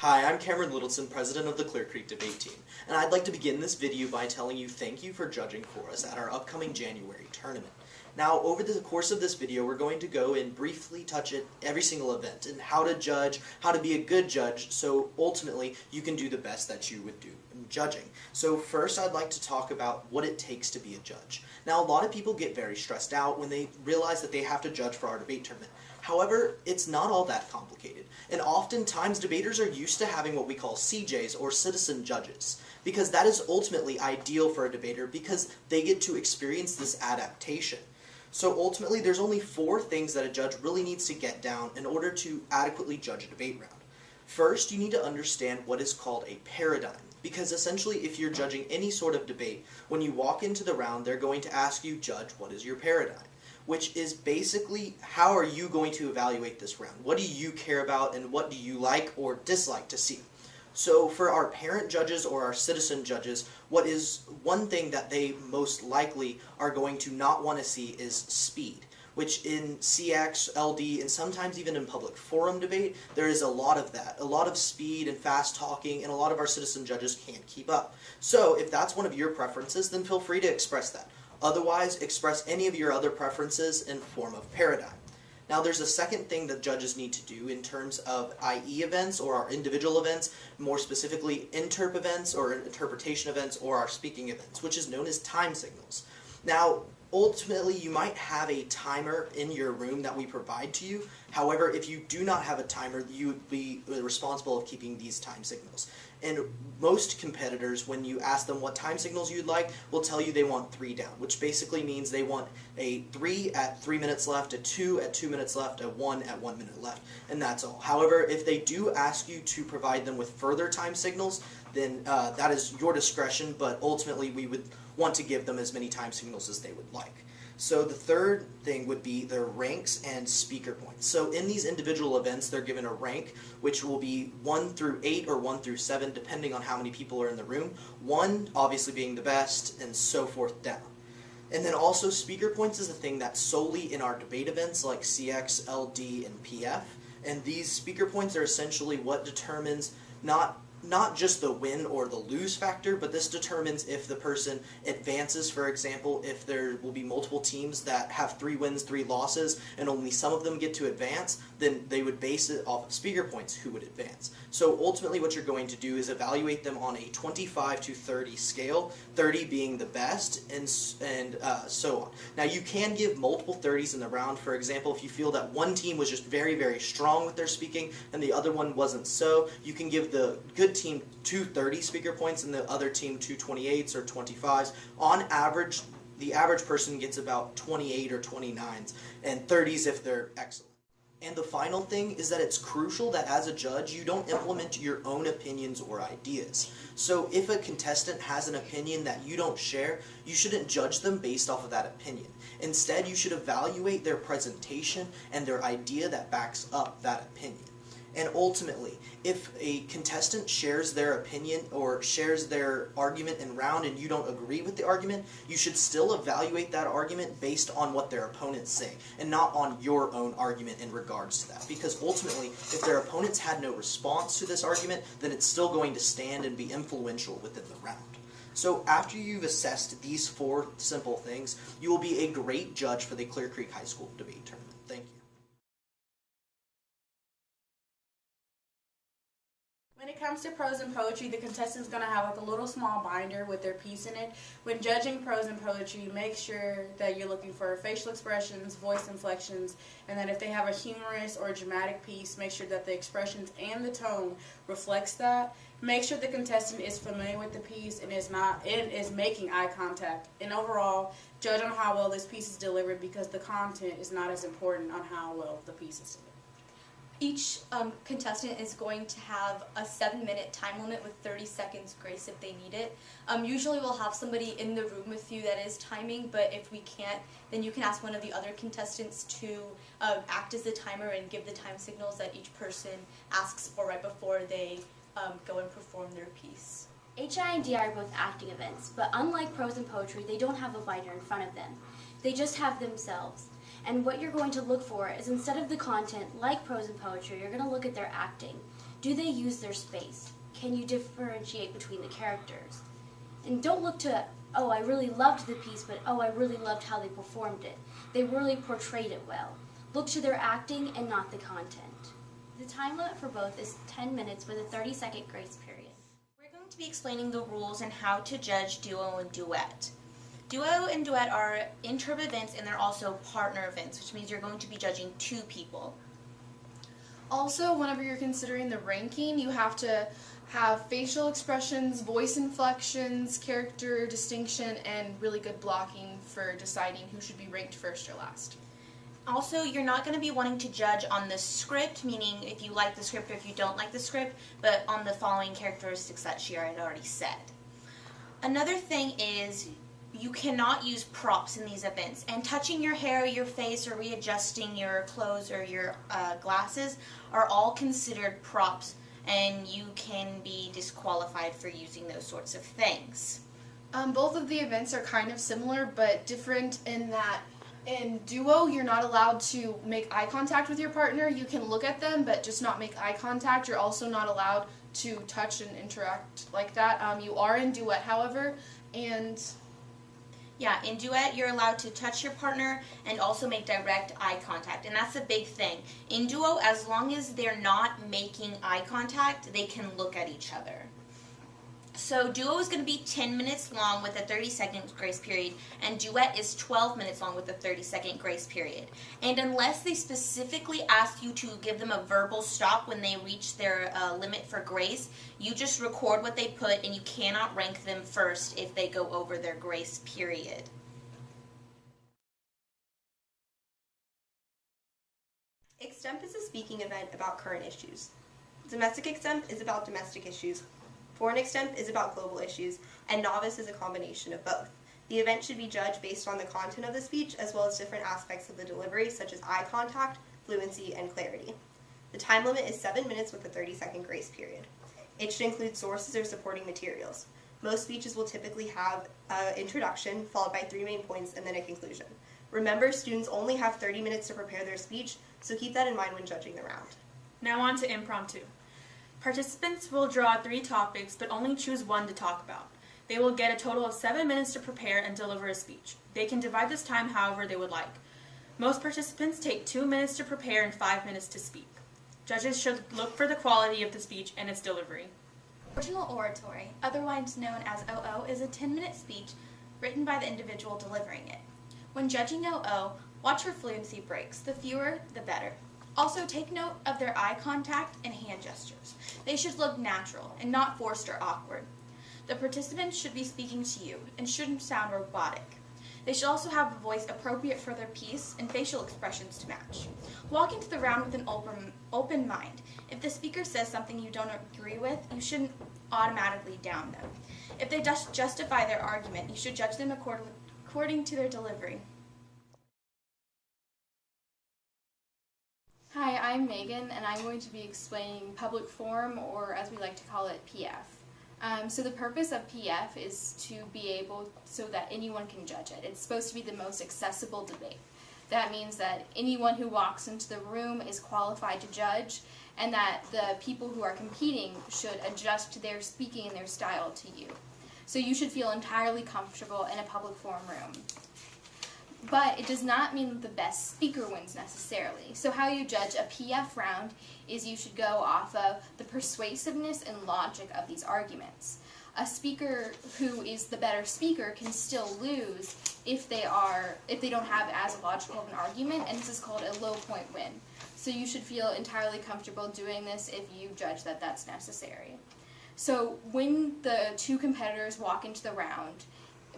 Hi, I'm Cameron Littleton, president of the Clear Creek Debate Team, and I'd like to begin this video by telling you thank you for judging for us at our upcoming January tournament. Now, over the course of this video, we're going to go and briefly touch at every single event and how to judge, how to be a good judge, so ultimately you can do the best that you would do in judging. So first, I'd like to talk about what it takes to be a judge. Now, a lot of people get very stressed out when they realize that they have to judge for our debate tournament. However, it's not all that complicated, and oftentimes debaters are used to having what we call CJs, or citizen judges, because that is ultimately ideal for a debater because they get to experience this adaptation. So ultimately, there's only 4 things that a judge really needs to get down in order to adequately judge a debate round. First, you need to understand what is called a paradigm, because essentially if you're judging any sort of debate, when you walk into the round, they're going to ask you, judge, what is your paradigm? Which is basically, how are you going to evaluate this round? What do you care about, and what do you like or dislike to see? So for our parent judges or our citizen judges, what is one thing that they most likely are going to not want to see is speed, which in CX, LD, and sometimes even in public forum debate, there is a lot of that. A lot of speed and fast talking, and a lot of our citizen judges can't keep up. So if that's one of your preferences, then feel free to express that. Otherwise, express any of your other preferences in form of paradigm. Now, there's a second thing that judges need to do in terms of IE events or our individual events, more specifically interp events or interpretation events or our speaking events, which is known as time signals. Now, ultimately, you might have a timer in your room that we provide to you. However, if you do not have a timer, you would be responsible of keeping these time signals. And most competitors, when you ask them what time signals you'd like, will tell you they want 3 down, which basically means they want a 3 at 3 minutes left, a 2 at 2 minutes left, a 1 at 1 minute left, and that's all. However, if they do ask you to provide them with further time signals, then that is your discretion, but ultimately we would want to give them as many time signals as they would like. So the third thing would be their ranks and speaker points. So in these individual events, they're given a rank, which will be 1 through 8 or 1 through 7, depending on how many people are in the room. 1 obviously being the best, and so forth down. And then also speaker points is a thing that's solely in our debate events like CX, LD, and PF. And these speaker points are essentially what determines not just the win or the lose factor, but this determines if the person advances. For example, if there will be multiple teams that have 3 wins, 3 losses, and only some of them get to advance, then they would base it off of speaker points who would advance. So ultimately what you're going to do is evaluate them on a 25 to 30 scale, 30 being the best, and so on. Now you can give multiple 30s in the round. For example, if you feel that one team was just very, very strong with their speaking and the other one wasn't so, you can give the good team 2 30 speaker points and the other team 2 28s or 25s. On average, the average person gets about 28 or 29s, and 30s if they're excellent. And the final thing is that it's crucial that as a judge, you don't implement your own opinions or ideas. So if a contestant has an opinion that you don't share, you shouldn't judge them based off of that opinion. Instead, you should evaluate their presentation and their idea that backs up that opinion. And ultimately, if a contestant shares their opinion or shares their argument in round and you don't agree with the argument, you should still evaluate that argument based on what their opponents say and not on your own argument in regards to that. Because ultimately, if their opponents had no response to this argument, then it's still going to stand and be influential within the round. So after you've assessed these 4 simple things, you will be a great judge for the Clear Creek High School Debate Tournament. Thank you. When it comes to prose and poetry, the contestant's going to have like a little small binder with their piece in it. When judging prose and poetry, make sure that you're looking for facial expressions, voice inflections, and that if they have a humorous or a dramatic piece, make sure that the expressions and the tone reflects that. Make sure the contestant is familiar with the piece and is making eye contact. And overall, judge on how well this piece is delivered, because the content is not as important on how well the piece is delivered. Each contestant is going to have a 7-minute time limit with 30 seconds grace if they need it. Usually we'll have somebody in the room with you that is timing, but if we can't, then you can ask one of the other contestants to act as the timer and give the time signals that each person asks for right before they go and perform their piece. HI and DI are both acting events, but unlike prose and poetry, they don't have a binder in front of them. They just have themselves. And what you're going to look for is, instead of the content, like prose and poetry, you're going to look at their acting. Do they use their space? Can you differentiate between the characters? And don't look to, oh, I really loved the piece, but oh, I really loved how they performed it. They really portrayed it well. Look to their acting and not the content. The time limit for both is 10 minutes with a 30-second grace period. We're going to be explaining the rules and how to judge duo and duet. Duo and duet are interp events, and they're also partner events, which means you're going to be judging 2 people. Also, whenever you're considering the ranking, you have to have facial expressions, voice inflections, character distinction, and really good blocking for deciding who should be ranked first or last. Also, you're not going to be wanting to judge on the script, meaning if you like the script or if you don't like the script, but on the following characteristics that she had already said. Another thing is you cannot use props in these events, and touching your hair, your face, or readjusting your clothes or your glasses are all considered props, and you can be disqualified for using those sorts of things. Both of the events are kind of similar, but different in that in duo, you're not allowed to make eye contact with your partner. You can look at them, but just not make eye contact. You're also not allowed to touch and interact like that. You are in duet, however, and yeah, in duet, you're allowed to touch your partner and also make direct eye contact, and that's a big thing. In duo, as long as they're not making eye contact, they can look at each other. So duo is going to be 10 minutes long with a 30-second grace period, and duet is 12 minutes long with a 30-second grace period. And unless they specifically ask you to give them a verbal stop when they reach their limit for grace, you just record what they put, and you cannot rank them first if they go over their grace period. Extemp is a speaking event about current issues. Domestic extemp is about domestic issues. Foreign extemp is about global issues, and novice is a combination of both. The event should be judged based on the content of the speech as well as different aspects of the delivery such as eye contact, fluency, and clarity. The time limit is 7 minutes with a 30-second grace period. It should include sources or supporting materials. Most speeches will typically have an introduction followed by 3 main points and then a conclusion. Remember, students only have 30 minutes to prepare their speech, so keep that in mind when judging the round. Now on to impromptu. Participants will draw 3 topics, but only choose one to talk about. They will get a total of 7 minutes to prepare and deliver a speech. They can divide this time however they would like. Most participants take 2 minutes to prepare and 5 minutes to speak. Judges should look for the quality of the speech and its delivery. Original oratory, otherwise known as OO, is a 10-minute speech written by the individual delivering it. When judging OO, watch for fluency breaks. The fewer, the better. Also, take note of their eye contact and hand gestures. They should look natural and not forced or awkward. The participants should be speaking to you and shouldn't sound robotic. They should also have a voice appropriate for their piece and facial expressions to match. Walk into the round with an open mind. If the speaker says something you don't agree with, you shouldn't automatically down them. If they justify their argument, you should judge them according to their delivery. Hi, I'm Megan, and I'm going to be explaining public forum, or as we like to call it, PF. So the purpose of PF is to be able so that anyone can judge it. It's supposed to be the most accessible debate. That means that anyone who walks into the room is qualified to judge, and that the people who are competing should adjust their speaking and their style to you. So you should feel entirely comfortable in a public forum room. But it does not mean that the best speaker wins necessarily. So how you judge a PF round is you should go off of the persuasiveness and logic of these arguments. A speaker who is the better speaker can still lose if they don't have as logical of an argument, and this is called a low point win. So you should feel entirely comfortable doing this if you judge that that's necessary. So when the 2 competitors walk into the round,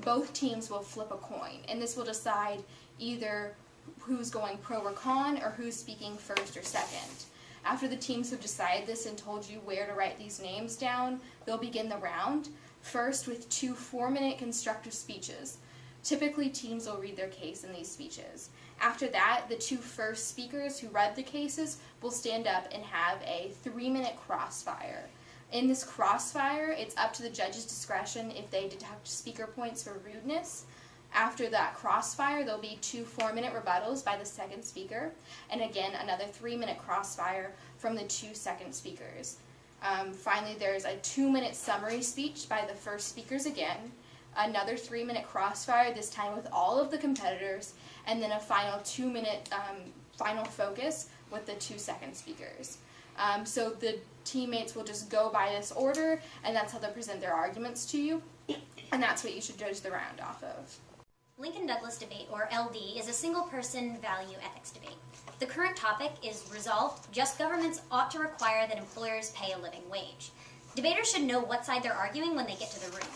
both teams will flip a coin, and this will decide either who's going pro or con, or who's speaking first or second. After the teams have decided this and told you where to write these names down, they'll begin the round, first with 2 4-minute constructive speeches. Typically, teams will read their case in these speeches. After that, the 2 first speakers who read the cases will stand up and have a 3-minute crossfire. In this crossfire, it's up to the judge's discretion if they deduct speaker points for rudeness. After that crossfire, there'll be 2 4-minute rebuttals by the second speaker, and again, another 3-minute crossfire from the 2 second speakers. Finally, there's a 2-minute summary speech by the first speakers again, another 3-minute crossfire, this time with all of the competitors, and then a final 2-minute final focus with the 2 second speakers. So the teammates will just go by this order, and that's how they'll present their arguments to you, and that's what you should judge the round off of. Lincoln-Douglas debate, or LD, is a single-person value ethics debate. The current topic is resolved: just governments ought to require that employers pay a living wage. Debaters should know what side they're arguing when they get to the room.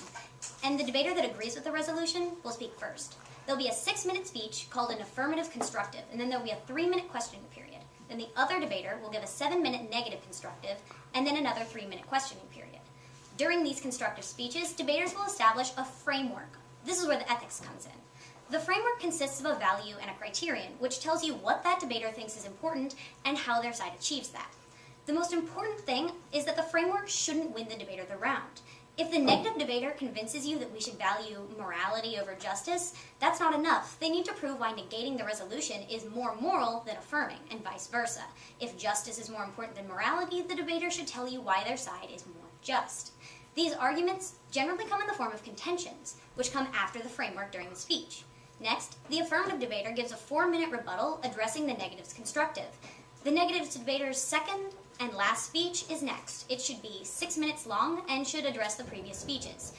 And the debater that agrees with the resolution will speak first. There'll be a 6-minute speech called an affirmative constructive, and then there'll be a 3-minute questioning period. Then the other debater will give a 7-minute negative constructive, and then another 3-minute questioning period. During these constructive speeches, debaters will establish a framework. This is where the ethics comes in. The framework consists of a value and a criterion, which tells you what that debater thinks is important and how their side achieves that. The most important thing is that the framework shouldn't win the debater the round. If the negative debater convinces you that we should value morality over justice, that's not enough. They need to prove why negating the resolution is more moral than affirming, and vice versa. If justice is more important than morality, the debater should tell you why their side is more just. These arguments generally come in the form of contentions, which come after the framework during the speech. Next, the affirmative debater gives a 4-minute rebuttal addressing the negative's constructive. The negative debater's second and last speech is next. It should be 6 minutes long and should address the previous speeches.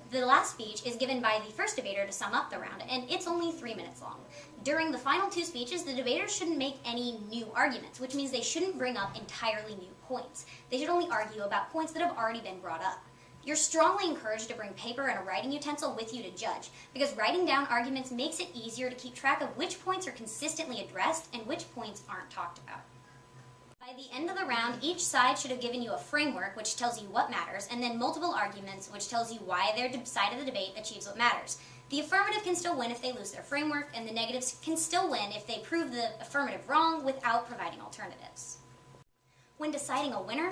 The last speech is given by the first debater to sum up the round, and it's only 3 minutes long. During the final 2 speeches, the debaters shouldn't make any new arguments, which means they shouldn't bring up entirely new points. They should only argue about points that have already been brought up. You're strongly encouraged to bring paper and a writing utensil with you to judge, because writing down arguments makes it easier to keep track of which points are consistently addressed and which points aren't talked about. By the end of the round, each side should have given you a framework which tells you what matters, and then multiple arguments which tells you why their side of the debate achieves what matters. The affirmative can still win if they lose their framework, and the negatives can still win if they prove the affirmative wrong without providing alternatives. When deciding a winner,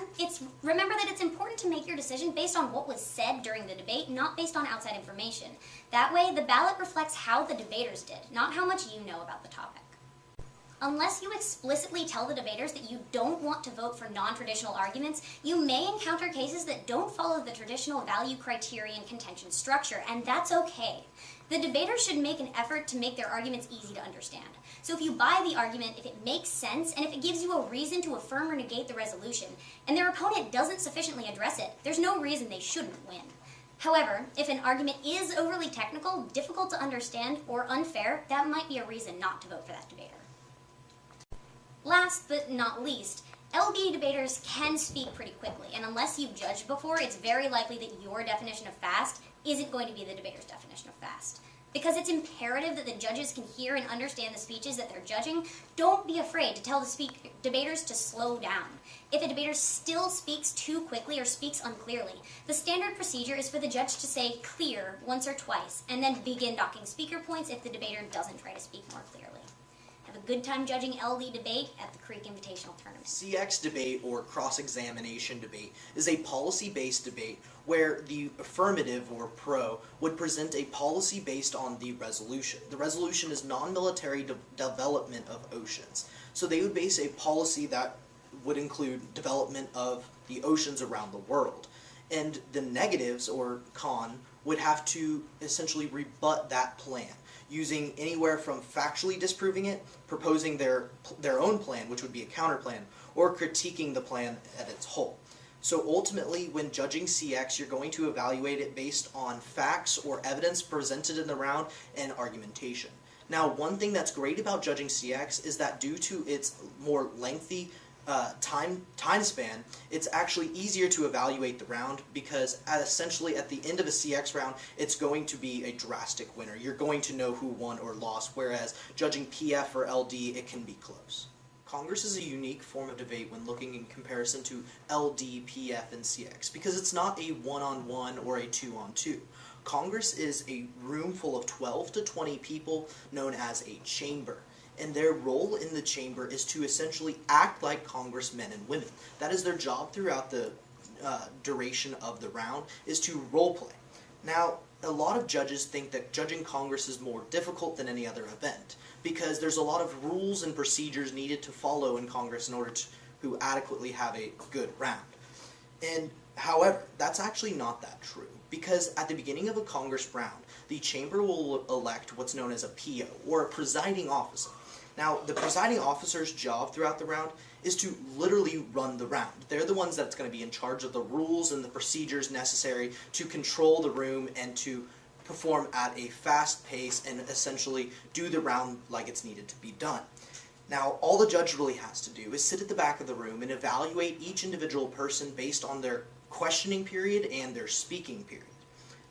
remember that it's important to make your decision based on what was said during the debate, not based on outside information. That way, the ballot reflects how the debaters did, not how much you know about the topic. Unless you explicitly tell the debaters that you don't want to vote for non-traditional arguments, you may encounter cases that don't follow the traditional value criterion contention structure, and that's okay. The debaters should make an effort to make their arguments easy to understand. So if you buy the argument, if it makes sense, and if it gives you a reason to affirm or negate the resolution, and their opponent doesn't sufficiently address it, there's no reason they shouldn't win. However, if an argument is overly technical, difficult to understand, or unfair, that might be a reason not to vote for that debater. Last but not least, LD debaters can speak pretty quickly, and unless you've judged before, it's very likely that your definition of fast isn't going to be the debater's definition of fast. Because it's imperative that the judges can hear and understand the speeches that they're judging, don't be afraid to tell the debaters to slow down. If a debater still speaks too quickly or speaks unclearly, the standard procedure is for the judge to say clear once or twice, and then begin docking speaker points if the debater doesn't try to speak more clearly. Have a good time judging LD debate at the Creek Invitational Tournament. CX debate, or cross-examination debate, is a policy-based debate where the affirmative, or pro, would present a policy based on the resolution. The resolution is non-military development of oceans. So they would base a policy that would include development of the oceans around the world. And the negatives, or con, would have to essentially rebut that plan, using anywhere from factually disproving it, proposing their own plan, which would be a counter plan, or critiquing the plan at its whole. So ultimately, when judging CX, you're going to evaluate it based on facts or evidence presented in the round and argumentation. Now, one thing that's great about judging CX is that due to its more lengthy time span, it's actually easier to evaluate the round, because essentially at the end of a CX round, it's going to be a drastic winner. You're going to know who won or lost, whereas judging PF or LD, it can be close. Congress is a unique form of debate when looking in comparison to LD, PF, and CX, because it's not a one-on-one or a two-on-two. Congress is a room full of 12 to 20 people known as a chamber. And their role in the chamber is to essentially act like congressmen and women. That is their job throughout the duration of the round, is to role play. Now, a lot of judges think that judging Congress is more difficult than any other event, because there's a lot of rules and procedures needed to follow in Congress in order to adequately have a good round. And however, that's actually not that true, because at the beginning of a Congress round, the chamber will elect what's known as a PO, or a presiding officer. Now, the presiding officer's job throughout the round is to literally run the round. They're the ones that's going to be in charge of the rules and the procedures necessary to control the room and to perform at a fast pace and essentially do the round like it's needed to be done. Now, all the judge really has to do is sit at the back of the room and evaluate each individual person based on their questioning period and their speaking period.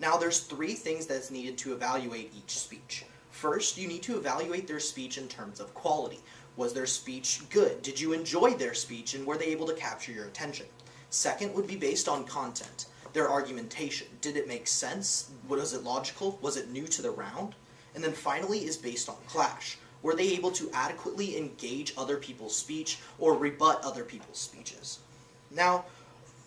Now, there's 3 things that's needed to evaluate each speech. First, you need to evaluate their speech in terms of quality. Was their speech good? Did you enjoy their speech, and were they able to capture your attention? Second would be based on content. Their argumentation. Did it make sense? Was it logical? Was it new to the round? And then finally is based on clash. Were they able to adequately engage other people's speech or rebut other people's speeches? Now,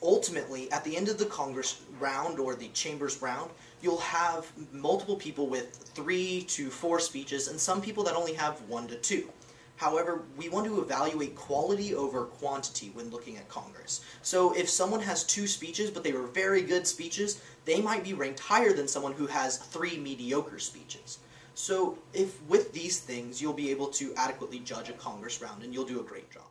ultimately, at the end of the Congress round or the Chamber's round, you'll have multiple people with 3 to 4 speeches and some people that only have 1 to 2. However, we want to evaluate quality over quantity when looking at Congress. So if someone has 2 speeches but they were very good speeches, they might be ranked higher than someone who has 3 mediocre speeches. So if with these things, you'll be able to adequately judge a Congress round and you'll do a great job.